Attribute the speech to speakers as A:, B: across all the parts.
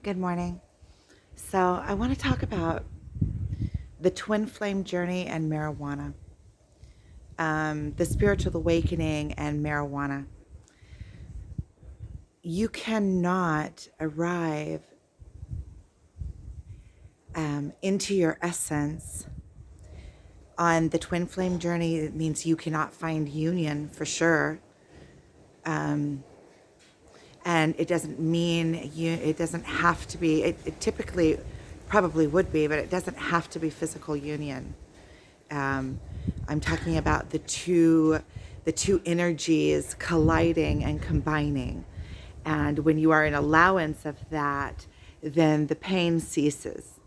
A: Good morning. So, I want to talk about the twin flame journey and marijuana, the spiritual awakening and marijuana. You cannot arrive into your essence on the twin flame journey. It means you cannot find union for sure. And it doesn't mean it doesn't have to be, it typically probably would be, but it doesn't have to be physical union. I'm talking about the two energies colliding and combining. And when you are in allowance of that, then the pain ceases.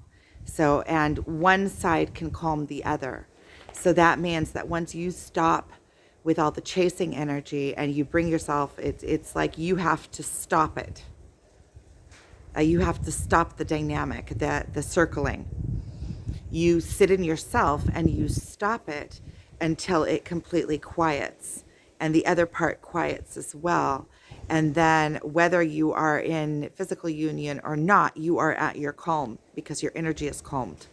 A: So, and one side can calm the other. So that means that once you stop with all the chasing energy and you bring yourself, it's like you have to stop it. You have to stop the dynamic, the circling. You sit in yourself and you stop it until it completely quiets and the other part quiets as well. And then whether you are in physical union or not, you are at your calm because your energy is calmed.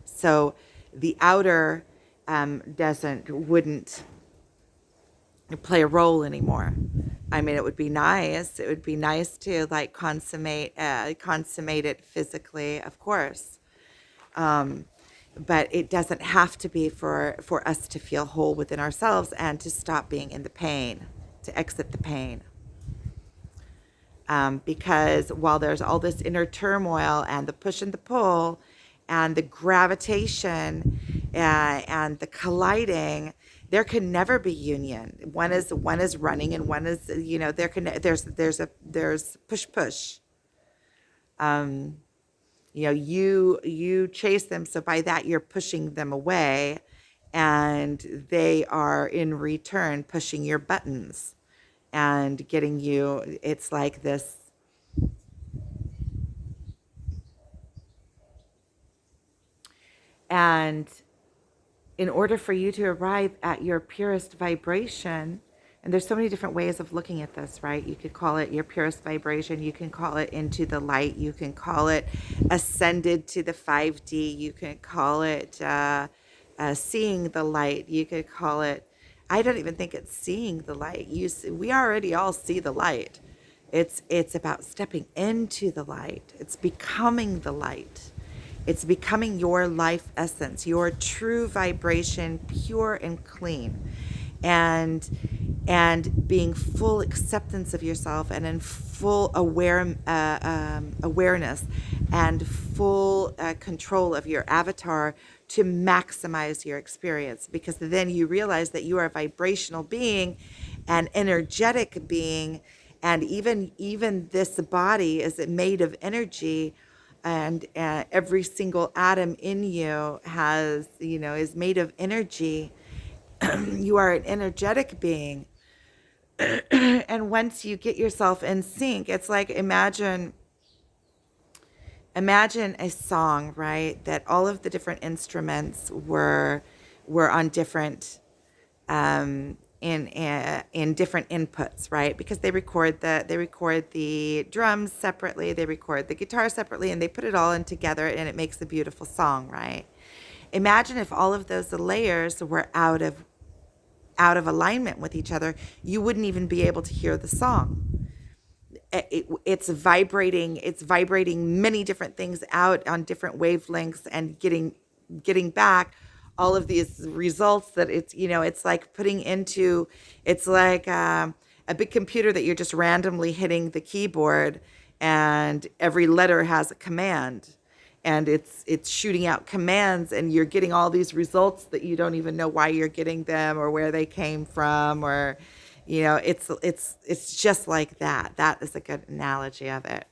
A: So the outer wouldn't play a role anymore. I mean, it would be nice. It would be nice to like consummate it physically, of course. But it doesn't have to be for us to feel whole within ourselves and to stop being in the pain, to exit the pain. Because while there's all this inner turmoil and the push and the pull and the gravitation and the colliding, there can never be union. One is running and one is, there's push. You chase them, so by that you're pushing them away, and they are in return pushing your buttons and getting you. It's like this. And in order for you to arrive at your purest vibration, and there's so many different ways of looking at this, right? You could call it your purest vibration. You can call it into the light. You can call it ascended to the 5D. You can call it seeing the light. You could call it, I don't even think it's seeing the light. We already all see the light. It's about stepping into the light. It's becoming the light. It's becoming your life essence, your true vibration, pure and clean, and being full acceptance of yourself and in full awareness and full control of your avatar to maximize your experience. Because then you realize that you are a vibrational being, an energetic being, and even this body is made of energy. And every single atom in you is made of energy. You are an energetic being. And once you get yourself in sync, it's like imagine a song, right? That all of the different instruments were on different in different inputs, right? Because they record the drums separately, they record the guitar separately, and they put it all in together, and it makes a beautiful song, right? Imagine if all of those layers were out of alignment with each other, you wouldn't even be able to hear the song. It's vibrating many different things out on different wavelengths and getting back all of these results that it's like it's like a big computer that you're just randomly hitting the keyboard, and every letter has a command, and it's shooting out commands, and you're getting all these results that you don't even know why you're getting them or where they came from, or it's just like that. That is a good analogy of it.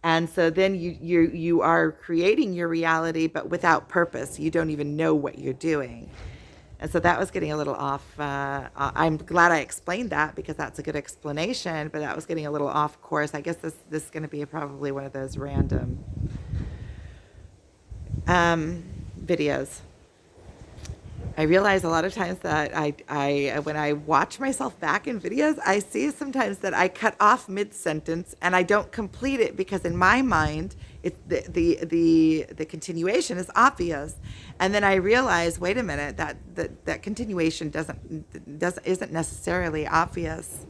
A: And so then you are creating your reality, but without purpose. You don't even know what you're doing. And so that was getting a little off. I'm glad I explained that because that's a good explanation, but that was getting a little off course. I guess this is going to be probably one of those random videos. I realize a lot of times that when I watch myself back in videos, I see sometimes that I cut off mid-sentence and I don't complete it because in my mind, the continuation is obvious, and then I realize, wait a minute, that continuation isn't necessarily obvious.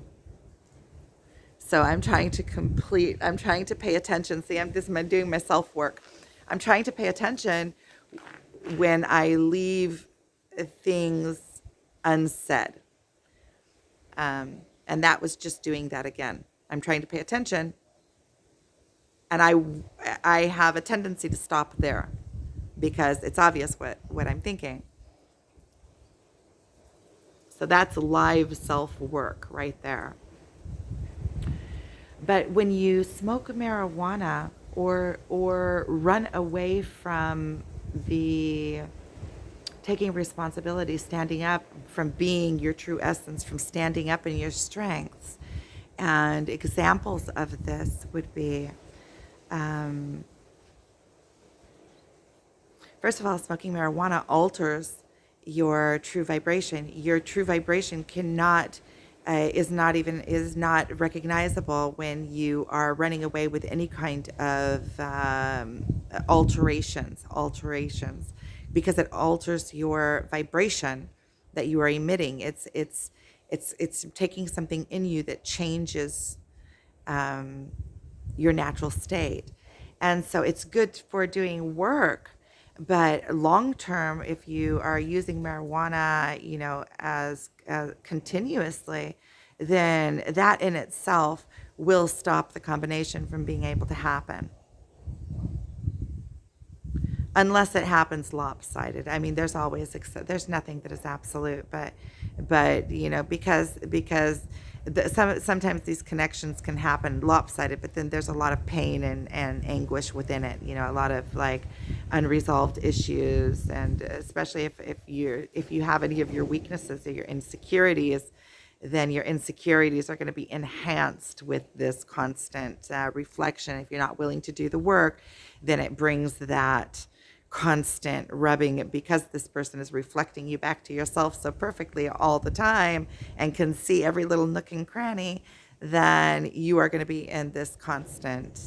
A: So I'm trying to complete. I'm trying to pay attention. See, I'm doing my self work. I'm trying to pay attention when I leave things unsaid. And that was just doing that again. I'm trying to pay attention, and I have a tendency to stop there because it's obvious what I'm thinking. So that's live self work right there. But when you smoke marijuana or run away from the taking responsibility, standing up, from being your true essence, from standing up in your strengths. And examples of this would be, first of all, smoking marijuana alters your true vibration. Your true vibration is not recognizable when you are running away with any kind of alterations, because it alters your vibration that you are emitting. It's taking something in you that changes your natural state. And so it's good for doing work, but long term, if you are using marijuana, as continuously, then that in itself will stop the combination from being able to happen. Unless it happens lopsided. I mean, there's nothing that is absolute, but because sometimes these connections can happen lopsided, but then there's a lot of pain and anguish within it. A lot of like unresolved issues, and especially if you have any of your weaknesses or your insecurities, then your insecurities are going to be enhanced with this constant reflection. If you're not willing to do the work, then it brings that constant rubbing, because this person is reflecting you back to yourself so perfectly all the time and can see every little nook and cranny, then you are going to be in this constant,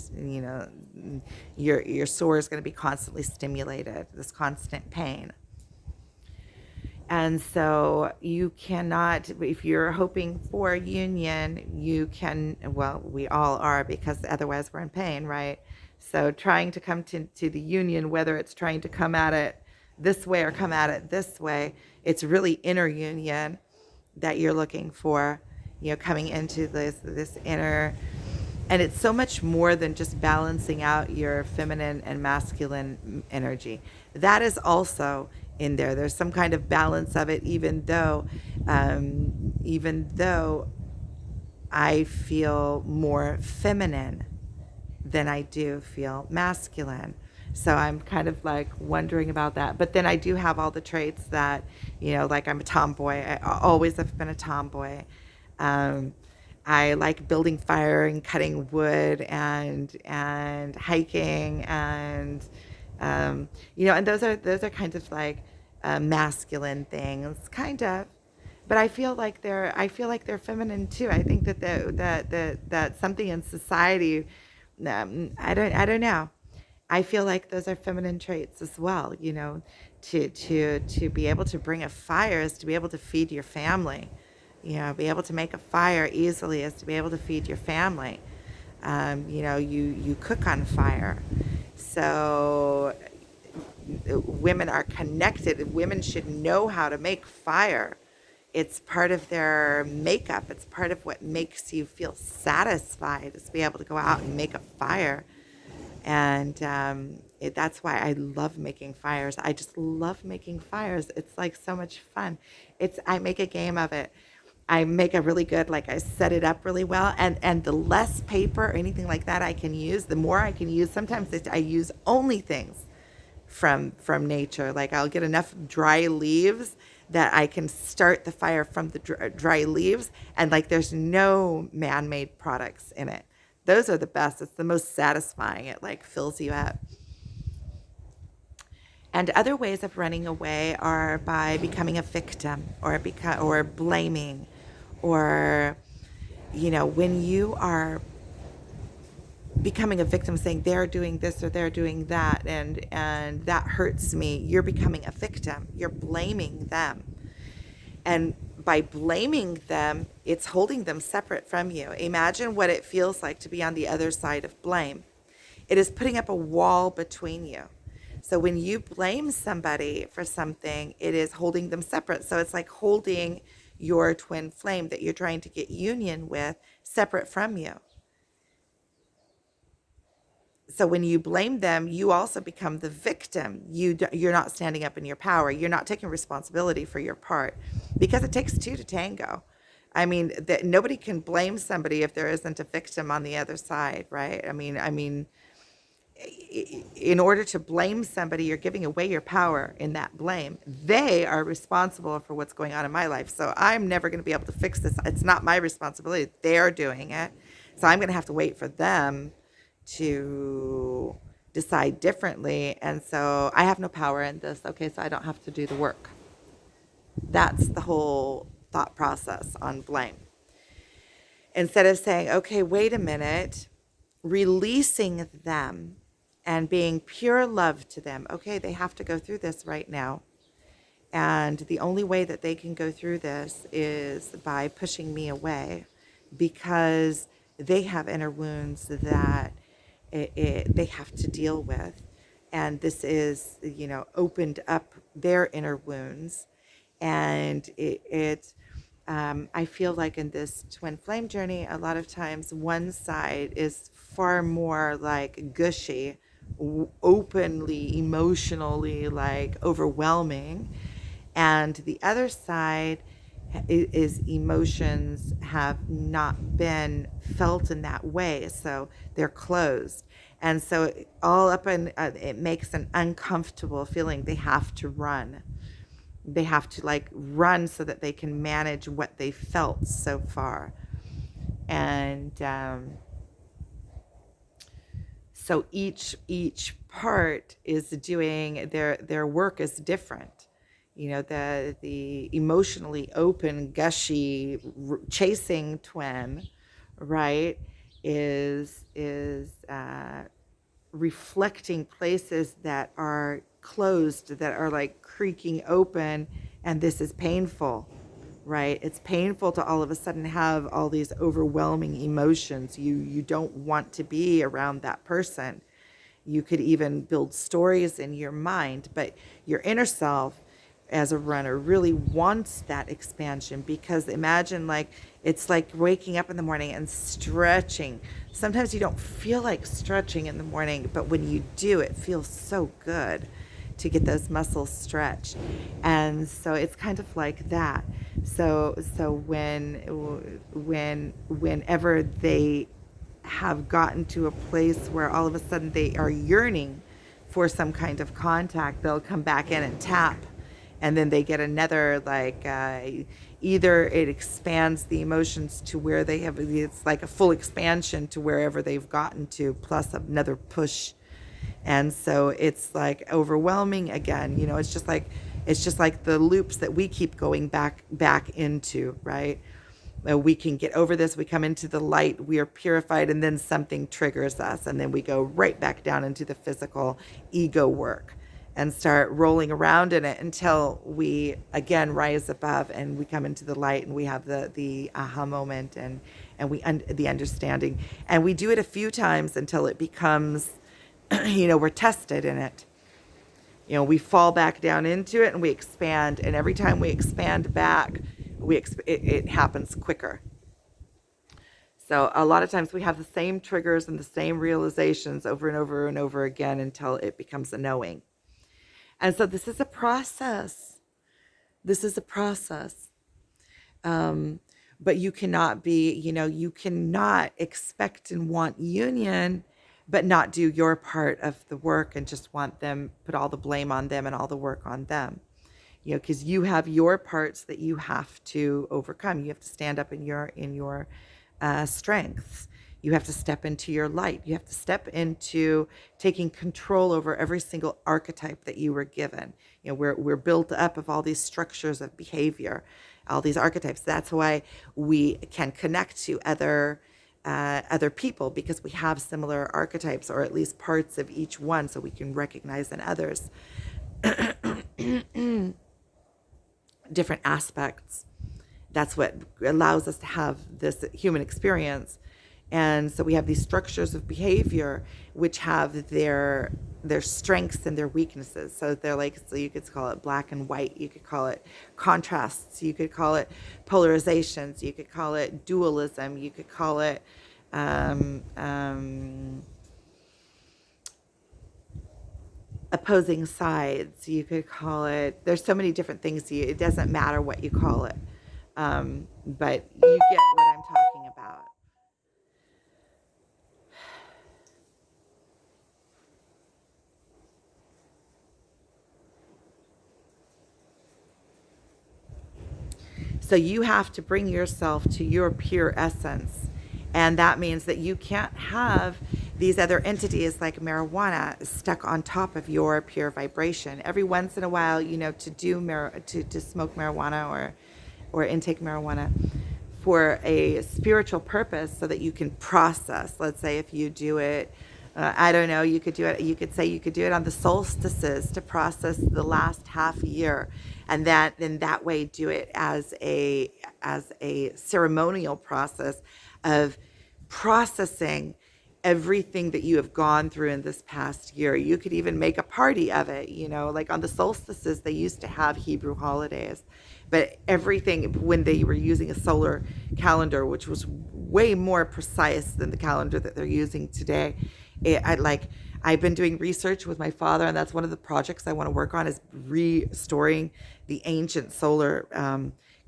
A: your sore is going to be constantly stimulated, this constant pain. And so you cannot, if you're hoping for union, we all are, because otherwise we're in pain, right? So trying to come to the union, whether it's trying to come at it this way or come at it this way, it's really inner union that you're looking for, coming into this inner. And it's so much more than just balancing out your feminine and masculine energy. That is also in there. There's some kind of balance of it, even though I feel more feminine than I do feel masculine. So I'm kind of like wondering about that. But then I do have all the traits that, like I'm a tomboy. I always have been a tomboy. I like building fire and cutting wood and hiking and and those are kind of like masculine things, kind of. But I feel like they're feminine too. I think that something in society. I don't know. I feel like those are feminine traits as well. To be able to bring a fire is to be able to feed your family. Be able to make a fire easily is to be able to feed your family. You cook on fire. So women are connected. Women should know how to make fire. It's part of their makeup. It's part of what makes you feel satisfied, is to be able to go out and make a fire. And that's why I love making fires. I just love making fires. It's like so much fun. I make a game of it. I make a really good, like I set it up really well. And the less paper or anything like that I can use, the more I can use. Sometimes I use only things from nature. Like I'll get enough dry leaves that I can start the fire from the dry leaves, and like there's no man-made products in it. Those are the best. It's the most satisfying. It like fills you up. And other ways of running away are by becoming a victim, or blaming, or, when you are becoming a victim, saying they're doing this or they're doing that, and that hurts me, you're becoming a victim. You're blaming them. And by blaming them, it's holding them separate from you. Imagine what it feels like to be on the other side of blame. It is putting up a wall between you. So when you blame somebody for something, it is holding them separate. So it's like holding your twin flame that you're trying to get union with separate from you. So when you blame them, you also become the victim. You're not standing up in your power. You're not taking responsibility for your part, because it takes two to tango. I mean, that nobody can blame somebody if there isn't a victim on the other side, right? I mean, in order to blame somebody, you're giving away your power in that blame. They are responsible for what's going on in my life. So I'm never going to be able to fix this. It's not my responsibility. They're doing it. So I'm going to have to wait for them to decide differently. And so I have no power in this. Okay, so I don't have to do the work. That's the whole thought process on blame. Instead of saying, okay, wait a minute, releasing them and being pure love to them. Okay, they have to go through this right now. And the only way that they can go through this is by pushing me away, because they have inner wounds that they have to deal with. And this is, opened up their inner wounds. And I feel like in this twin flame journey, a lot of times one side is far more like gushy, openly, emotionally, like overwhelming. And the other side is emotions have not been felt in that way. So they're closed. And so all up in, it makes an uncomfortable feeling. They have to run. They have to run so that they can manage what they felt so far. And so each part is doing their work is different. The emotionally open, gushy, chasing twin, right, is reflecting places that are closed, that are like creaking open, and this is painful, right? It's painful to all of a sudden have all these overwhelming emotions. You don't want to be around that person. You could even build stories in your mind, but your inner self as a runner really wants that expansion, because imagine it's like waking up in the morning and stretching. Sometimes you don't feel like stretching in the morning, but when you do, it feels so good to get those muscles stretched. And so it's kind of like that. So whenever they have gotten to a place where all of a sudden they are yearning for some kind of contact, they'll come back in and tap. And then they get another, either it expands the emotions to where it's like a full expansion to wherever they've gotten to, plus another push. And so it's like overwhelming again. It's just like the loops that we keep going back into, right? We can get over this. We come into the light. We are purified, and then something triggers us, and then we go right back down into the physical ego work and start rolling around in it until we again rise above and we come into the light, and we have the aha moment and the understanding. And we do it a few times until it becomes, we're tested in it. We fall back down into it and we expand. And every time we expand back, it happens quicker. So a lot of times we have the same triggers and the same realizations over and over and over again until it becomes a knowing. And so this is a process. But you cannot you cannot expect and want union, but not do your part of the work and just want them, put all the blame on them and all the work on them. Because you have your parts that you have to overcome. You have to stand up in your strengths. You have to step into your light. You have to step into taking control over every single archetype that you were given. You know, we're built up of all these structures of behavior, all these archetypes. That's why we can connect to other people, because we have similar archetypes, or at least parts of each one, so we can recognize in others different aspects. That's what allows us to have this human experience. And so we have these structures of behavior which have their strengths and their weaknesses. So they're like, so you could call it black and white, you could call it contrasts, you could call it polarizations, you could call it dualism, you could call it opposing sides, you could call it, there's so many different things. It doesn't matter what you call it. But you get what I'm talking about. So you have to bring yourself to your pure essence. And that means that you can't have these other entities like marijuana stuck on top of your pure vibration. Every once in a while, you know, to smoke marijuana or intake marijuana for a spiritual purpose, so that you can process. Let's say if you do it, I don't know, you could do it, you could say you could do it on the solstices to process the last half year, and that way do it as a ceremonial process of processing everything that you have gone through in this past year. You could even make a party of it, you know, like on the solstices, they used to have Hebrew holidays, but everything, when they were using a solar calendar, which was way more precise than the calendar that they're using today, I've been doing research with my father, and that's one of the projects I want to work on, is restoring the ancient solar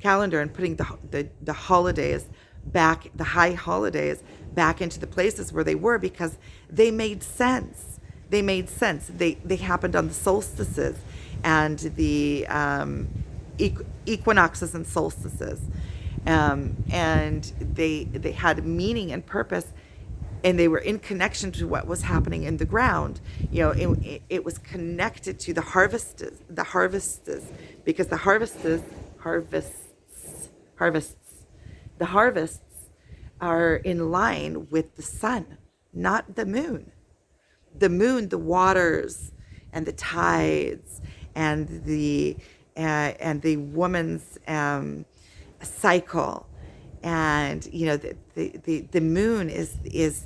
A: calendar and putting the holidays back, the high holidays back into the places where they were, because they made sense. They happened on the solstices and the equinoxes and solstices, and they had meaning and purpose, and they were in connection to what was happening in the ground. You know, it was connected to the harvests, because the harvests are in line with the sun, not the moon. The moon, the waters and the tides and the woman's cycle, and you know, the moon is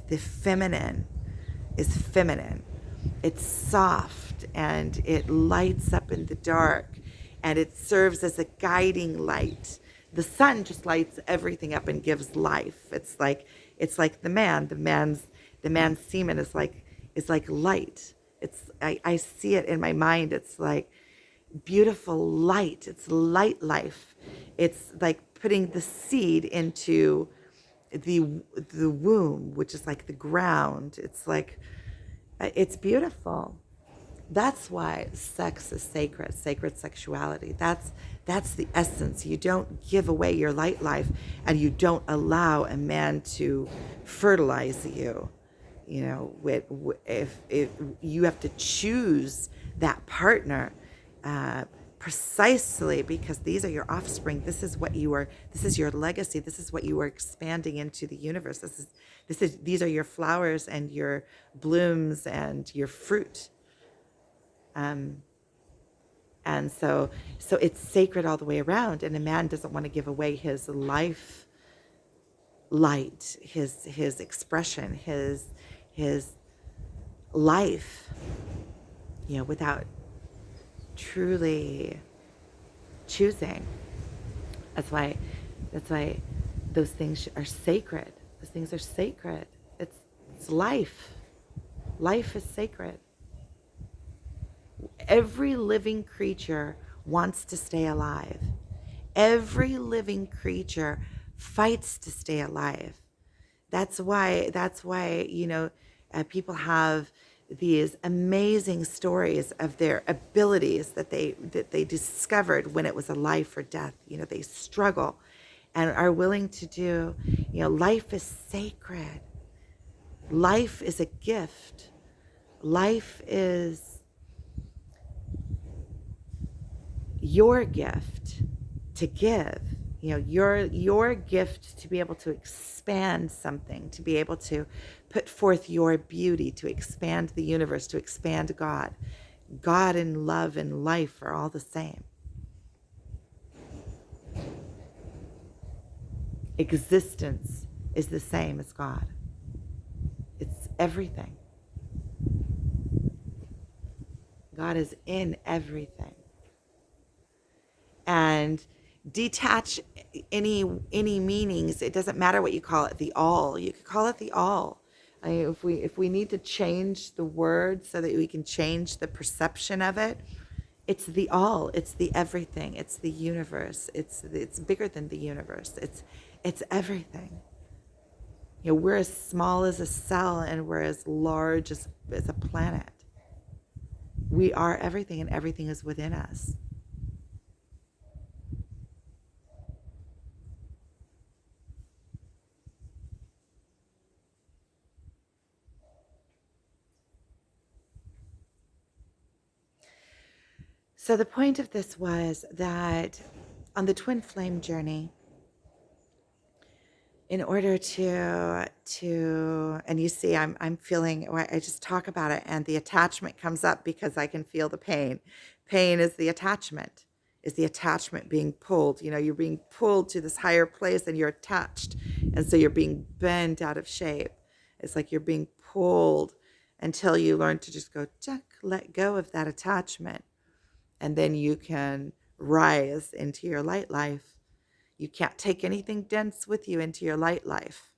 A: the feminine, is feminine. It's soft and it lights up in the dark, and it serves as a guiding light. The sun just lights everything up and gives life. It's like the man's semen is like light. I see it in my mind. It's like beautiful light. It's light life. It's like putting the seed into the womb, which is like the ground. It's like, it's beautiful. That's why sex is sacred sexuality. That's the essence. You don't give away your light life, and you don't allow a man to fertilize you. You know, if you have to choose that partner, precisely because these are your offspring. This is what you are. This is your legacy. This is what you are expanding into the universe. These are your flowers and your blooms and your fruit. And so it's sacred all the way around. And a man doesn't want to give away his life light, his expression, his life, you know, without truly choosing. That's why those things are sacred. Those things are sacred. It's life. Life is sacred. Every living creature wants to stay alive. Every living creature fights to stay alive. That's why, you know, people have these amazing stories of their abilities that they discovered when it was a life or death. You know, they struggle and are willing to do, you know, life is sacred. Life is a gift. Life is your gift to give. You know, your gift to be able to expand something, to be able to put forth your beauty, to expand the universe, to expand God. God and love and life are all the same. Existence is the same as God. It's everything. God is in everything. And detach any meanings. It doesn't matter what you call it, the all. You could call it the all. I mean, if we need to change the word so that we can change the perception of it, it's the all. It's the everything. It's the universe. It's bigger than the universe. It's everything. You know, we're as small as a cell and we're as large as a planet. We are everything and everything is within us. So the point of this was that on the twin flame journey, in order to and you see I'm feeling, I just talk about it and the attachment comes up because I can feel the pain. Pain is the attachment, being pulled. You know, you're being pulled to this higher place and you're attached, and so you're being bent out of shape. It's like you're being pulled until you learn to just go, check, let go of that attachment, and then you can rise into your light life. You can't take anything dense with you into your light life.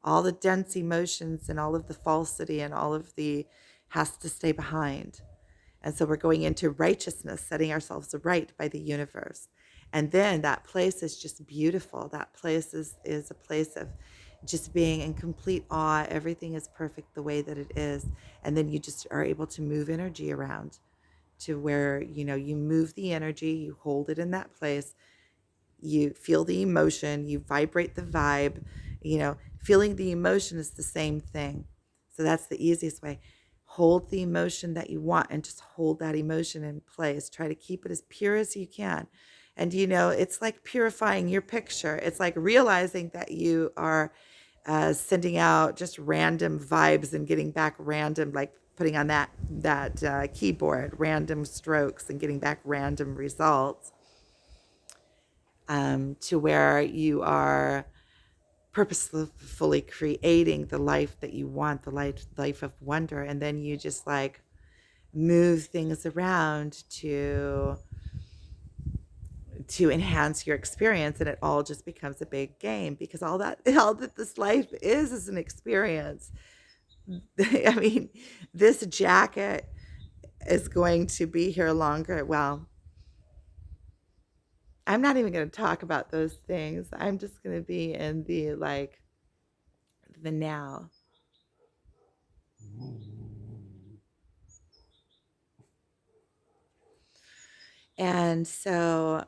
A: All the dense emotions and all of the falsity and all of the has to stay behind. And so we're going into righteousness, setting ourselves right by the universe. And then that place is just beautiful. That place is a place of just being in complete awe. Everything is perfect the way that it is. And then you just are able to move energy around to where, you know, you move the energy, you hold it in that place, you feel the emotion, you vibrate the vibe. You know, feeling the emotion is the same thing. So that's the easiest way. Hold the emotion that you want and just hold that emotion in place. Try to keep it as pure as you can. And, you know, it's like purifying your picture. It's like realizing that you are sending out just random vibes and getting back random, like putting on that keyboard, random strokes and getting back random results, to where you are purposefully creating the life that you want, the life of wonder. And then you just like move things around to enhance your experience, and it all just becomes a big game, because all that this life is an experience. I mean, this jacket is going to be here longer. Well, I'm not even going to talk about those things. I'm just going to be in the like the now. And so,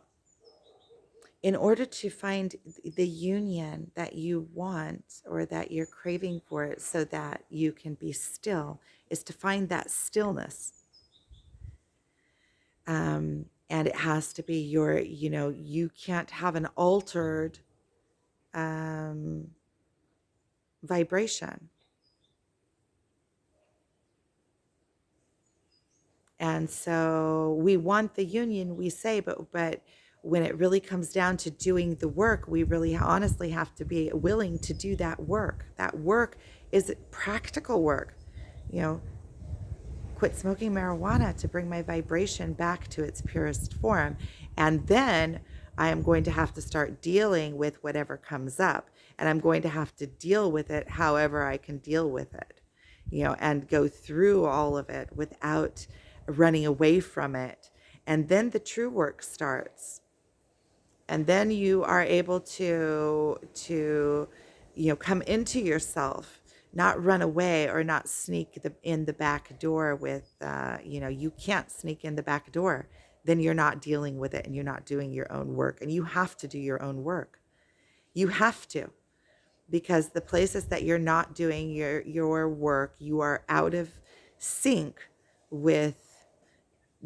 A: in order to find the union that you want or that you're craving for it so that you can be still, is to find that stillness. And it has to be your, you know, you can't have an altered um, vibration. And so we want the union, we say, but when it really comes down to doing the work, we really honestly have to be willing to do that work. That work is practical work. You know, quit smoking marijuana to bring my vibration back to its purest form. And then I am going to have to start dealing with whatever comes up. And I'm going to have to deal with it however I can deal with it, you know, and go through all of it without running away from it. And then the true work starts. And then you are able to you know, come into yourself, not run away or not sneak in the back door with you know, you can't sneak in the back door. Then you're not dealing with it and you're not doing your own work. And you have to do your own work. You have to. because the places that you're not doing your work, you are out of sync with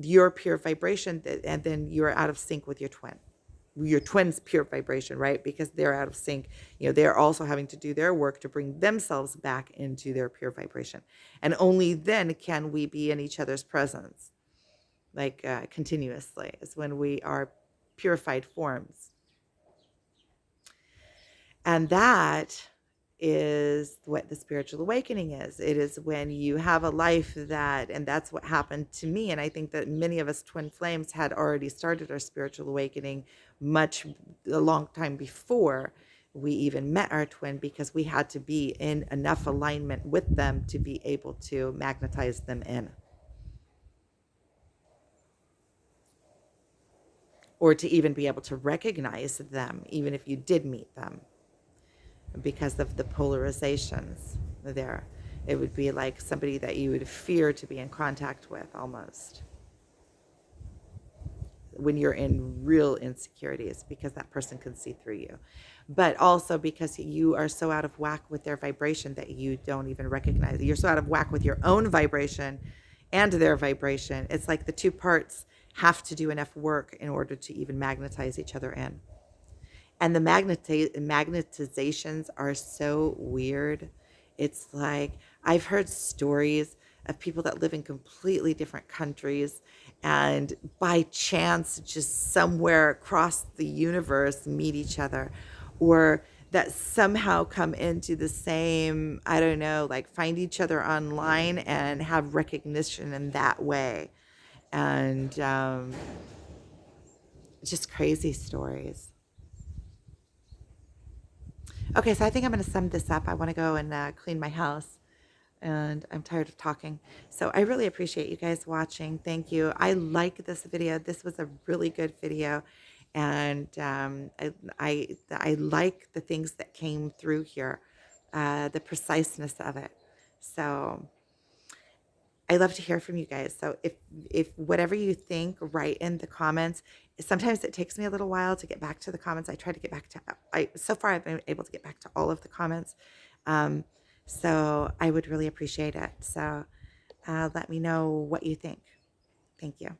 A: your pure vibration, and then you're out of sync with your twin's pure vibration, right? Because they're out of sync. They're also having to do their work to bring themselves back into their pure vibration. And only then can we be in each other's presence, like continuously, is when we are purified forms. And that is what the spiritual awakening is. It is when you have a life and that's what happened to me. And I think that many of us twin flames had already started our spiritual awakening a long time before we even met our twin, because we had to be in enough alignment with them to be able to magnetize them in, or to even be able to recognize them, even if you did meet them, because of the polarizations there. It would be like somebody that you would fear to be in contact with, almost, when you're in real insecurities, because that person can see through you. But also because you are so out of whack with their vibration that you don't even recognize it. You're so out of whack with your own vibration and their vibration. It's like the two parts have to do enough work in order to even magnetize each other in. And the magnetizations are so weird. It's like, I've heard stories of people that live in completely different countries and by chance just somewhere across the universe meet each other, or that somehow come into the same, I don't know, like find each other online and have recognition in that way. And just crazy stories. Okay, so I think I'm going to sum this up. I want to go and clean my house, and I'm tired of talking. So I really appreciate you guys watching. Thank you. I like this video. This was a really good video, and I like the things that came through here, the preciseness of it. So I love to hear from you guys. So if whatever you think, write in the comments. Sometimes it takes me a little while to get back to the comments. I try to get back to so far I've been able to get back to all of the comments. So I would really appreciate it. So let me know what you think. Thank you.